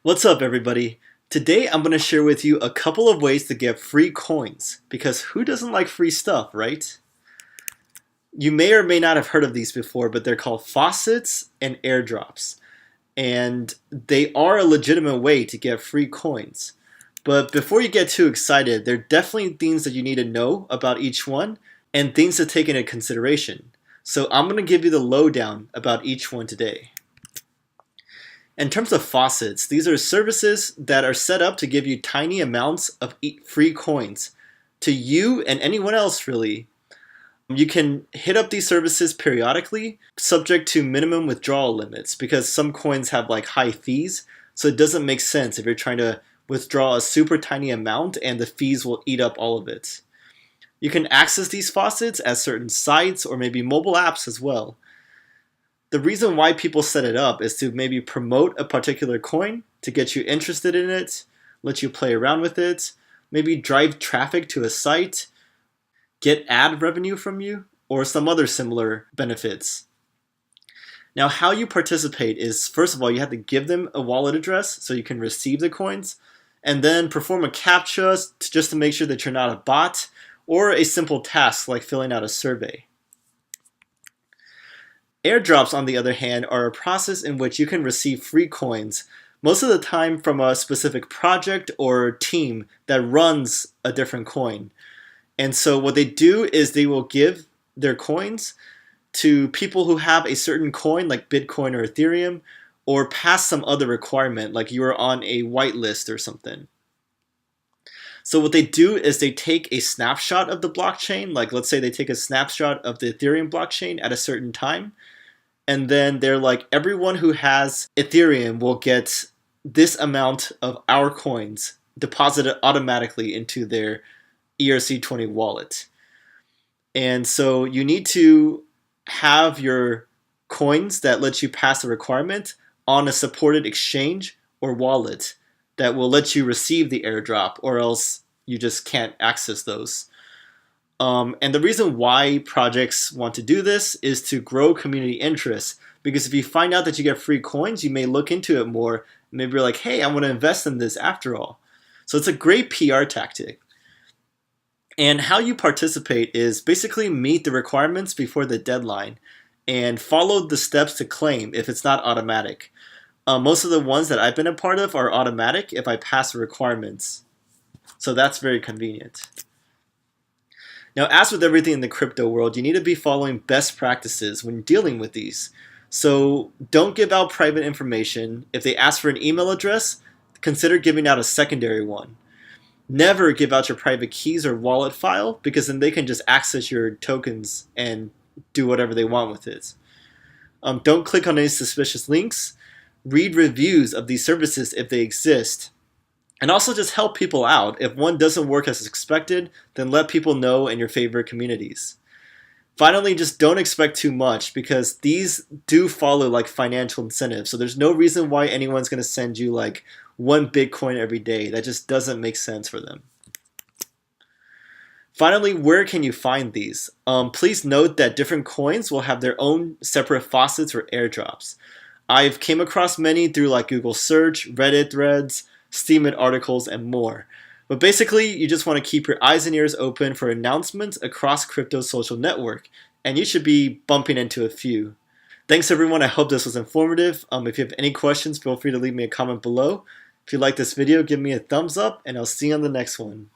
What's up, everybody? Today I'm going to share with you a couple of ways to get free coins, because who doesn't like free stuff, right? You may or may not have heard of these before, but they're called faucets and airdrops, and they are a legitimate way to get free coins. But before you get too excited, there are definitely things that you need to know about each one and things to take into consideration. So I'm going to give you the lowdown about each one today. In terms of faucets, these are services that are set up to give you tiny amounts of free coins to you and anyone else, really. You can hit up these services periodically, subject to minimum withdrawal limits, because some coins have like high fees, so it doesn't make sense if you're trying to withdraw a super tiny amount and the fees will eat up all of it. You can access these faucets at certain sites or maybe mobile apps as well. The reason why people set it up is to maybe promote a particular coin, to get you interested in it, let you play around with it, maybe drive traffic to a site, get ad revenue from you, or some other similar benefits. Now, how you participate is, first of all, you have to give them a wallet address so you can receive the coins, and then perform a CAPTCHA just to make sure that you're not a bot, or a simple task like filling out a survey. Airdrops, on the other hand, are a process in which you can receive free coins, most of the time from a specific project or team that runs a different coin. And so what they do is they will give their coins to people who have a certain coin, like Bitcoin or Ethereum, or pass some other requirement, like you are on a whitelist or something. So what they do is they take a snapshot of the blockchain, like let's say they take a snapshot of the Ethereum blockchain at a certain time, and then they're like, everyone who has Ethereum will get this amount of our coins deposited automatically into their ERC20 wallet. And so you need to have your coins that let you pass the requirement on a supported exchange or wallet that will let you receive the airdrop, or else you just can't access those. And the reason why projects want to do this is to grow community interest, because if you find out that you get free coins, you may look into it more. Maybe you're like, hey, I want to invest in this after all. So it's a great PR tactic. And how you participate is basically meet the requirements before the deadline and follow the steps to claim if it's not automatic. Most of the ones that I've been a part of are automatic if I pass the requirements. So that's very convenient. Now, as with everything in the crypto world, you need to be following best practices when dealing with these. So don't give out private information. If they ask for an email address, consider giving out a secondary one. Never give out your private keys or wallet file, because then they can just access your tokens and do whatever they want with it. Don't click on any suspicious links. Read reviews of these services if they exist. And also just help people out. If one doesn't work as expected, then let people know in your favorite communities. Finally, just don't expect too much, because these do follow like financial incentives. So there's no reason why anyone's going to send you like one Bitcoin every day. That just doesn't make sense for them. Finally, where can you find these? Please note that different coins will have their own separate faucets or airdrops. I've came across many through like Google search, Reddit threads, Steemit articles, and more. But basically, you just want to keep your eyes and ears open for announcements across crypto's social network, and you should be bumping into a few. Thanks everyone, I hope this was informative. If you have any questions, feel free to leave me a comment below. If you like this video, give me a thumbs up, and I'll see you on the next one.